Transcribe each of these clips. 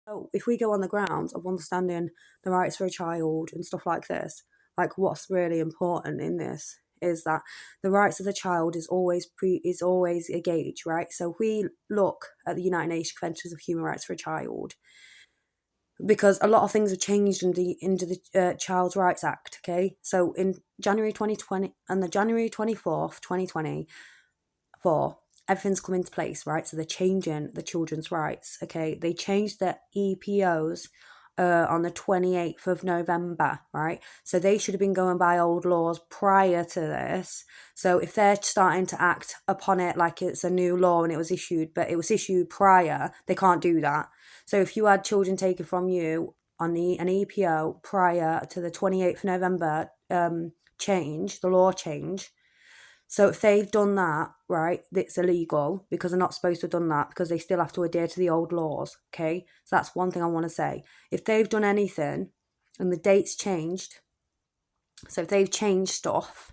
So if we go on the grounds of understanding the rights for a child and stuff like this, like what's really important in this is that the rights of the child is always a gauge, right? So if we look at the United Nations Conventions of Human Rights for a Child, because a lot of things have changed into the Child's Rights Act. Okay, so in January 2020 and the January 24th, 2024, everything's come into place, right? So they're changing the children's rights. Okay, they changed the EPOs on the 28th of November, right? So they should have been going by old laws prior to this. So if they're starting to act upon it like it's a new law and it was issued, but it was issued prior, they can't do that. So if you had children taken from you on an EPO prior to the 28th of November change, the law change, so if they've done that, right, it's illegal because they're not supposed to have done that because they still have to adhere to the old laws, okay? So that's one thing I want to say. If they've done anything and the date's changed, so if they've changed stuff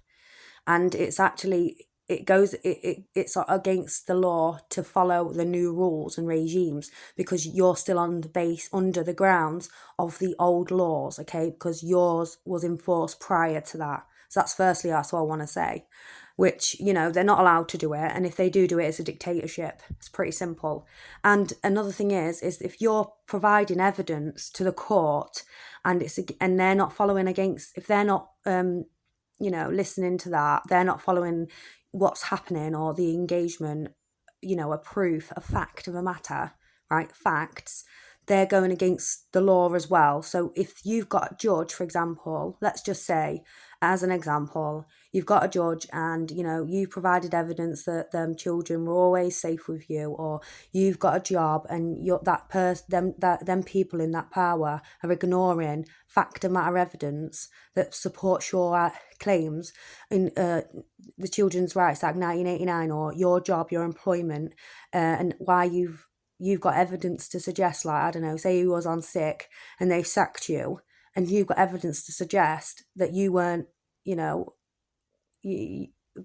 and it's actually, it's against the law to follow the new rules and regimes because you're still on the base, under the grounds of the old laws, okay? Because yours was enforced prior to that. So that's what I want to say. Which, they're not allowed to do it. And if they do it, it's a dictatorship. It's pretty simple. And another thing is if you're providing evidence to the court and they're not following against, if they're not, listening to that, they're not following what's happening or the engagement, a proof, a fact of a matter, right? Facts, they're going against the law as well. So if you've got a judge, for example, let's just say, as an example, you've got a judge and, you provided evidence that them children were always safe with you, or you've got a job and them people in that power are ignoring fact of matter evidence that supports your claims in the Children's Rights Act 1989, or your job, your employment, and why you've got evidence to suggest, like, I don't know, say you was on sick and they sacked you and you've got evidence to suggest that you weren't,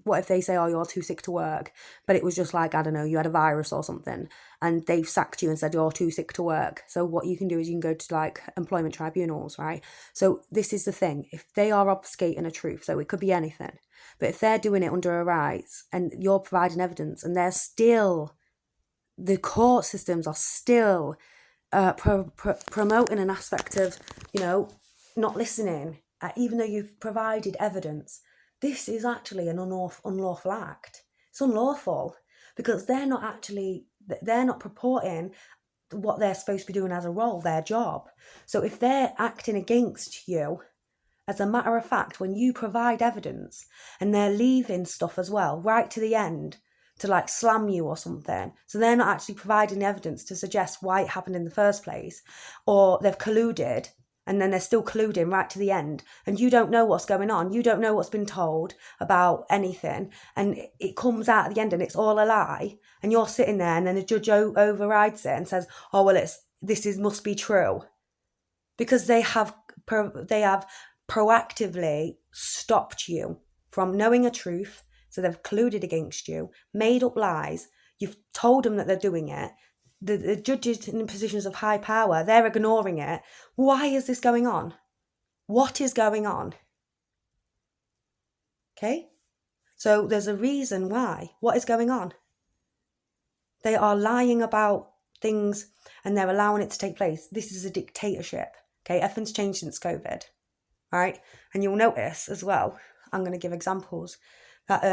what if they say, oh, you're too sick to work, but it was just like, I don't know, you had a virus or something and they've sacked you and said you're too sick to work. So what you can do is you can go to like employment tribunals, right? So this is the thing, if they are obfuscating a truth, so it could be anything, but if they're doing it under a rights and you're providing evidence and they're still, the court systems are still promoting an aspect of, not listening, even though you've provided evidence, this is actually an unlawful act. It's unlawful because they're not purporting what they're supposed to be doing as a role, their job. So if they're acting against you, as a matter of fact, when you provide evidence and they're leaving stuff as well, right to the end, to like slam you or something, so they're not actually providing evidence to suggest why it happened in the first place, or they've colluded and then they're still colluding right to the end, and you don't know what's going on, you don't know what's been told about anything, and it comes out at the end and it's all a lie, and you're sitting there and then the judge overrides it and says, oh well, must be true, because they have proactively stopped you from knowing a truth. So they've colluded against you, made up lies, you've told them that they're doing it. The judges in positions of high power, they're ignoring it. Why is this going on? What is going on? Okay? So there's a reason why. What is going on? They are lying about things and they're allowing it to take place. This is a dictatorship. Okay? Everything's changed since COVID. Right? And you'll notice as well, I'm going to give examples, that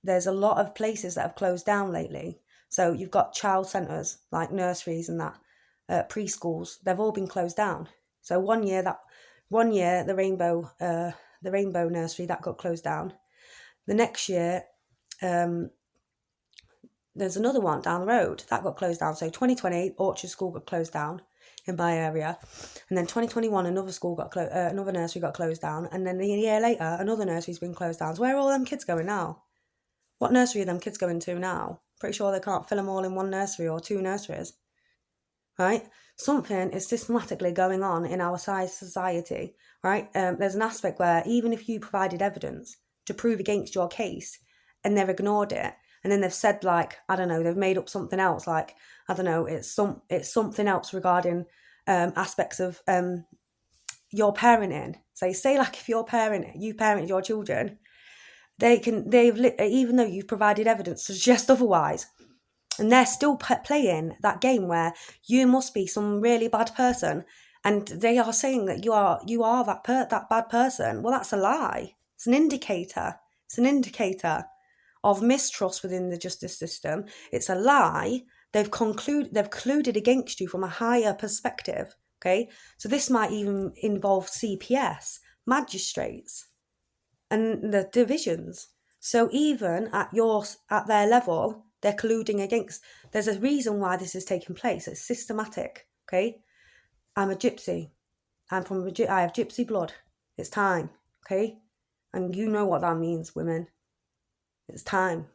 there's a lot of places that have closed down lately. So you've got child centres like nurseries and that, preschools, they've all been closed down. So one year the rainbow nursery, that got closed down. The next year there's another one down the road that got closed down. So 2020 Orchard School got closed down in my area, and then 2021 another nursery got closed down, and then a year later another nursery's been closed down. So where are all them kids going now? What nursery are them kids going to now? Pretty sure they can't fill them all in one nursery or two nurseries, right? Something is systematically going on in our society, right? There's an aspect where even if you provided evidence to prove against your case and they've ignored it, and then they've said, like, I don't know, they've made up something else, like, I don't know, it's something else regarding aspects of your parenting. So say like if you parented your children, even though you've provided evidence to suggest otherwise, and they're still playing that game where you must be some really bad person, and they are saying that you are that bad person. Well, that's a lie. It's an indicator. It's an indicator of mistrust within the justice system. It's a lie. They've colluded against you from a higher perspective. Okay, so this might even involve CPS, magistrates, and the divisions. So even at their level, they're colluding against. There's a reason why this is taking place. It's systematic. Okay, I'm a gypsy. I have gypsy blood. It's time. Okay, and you know what that means, women. It's time.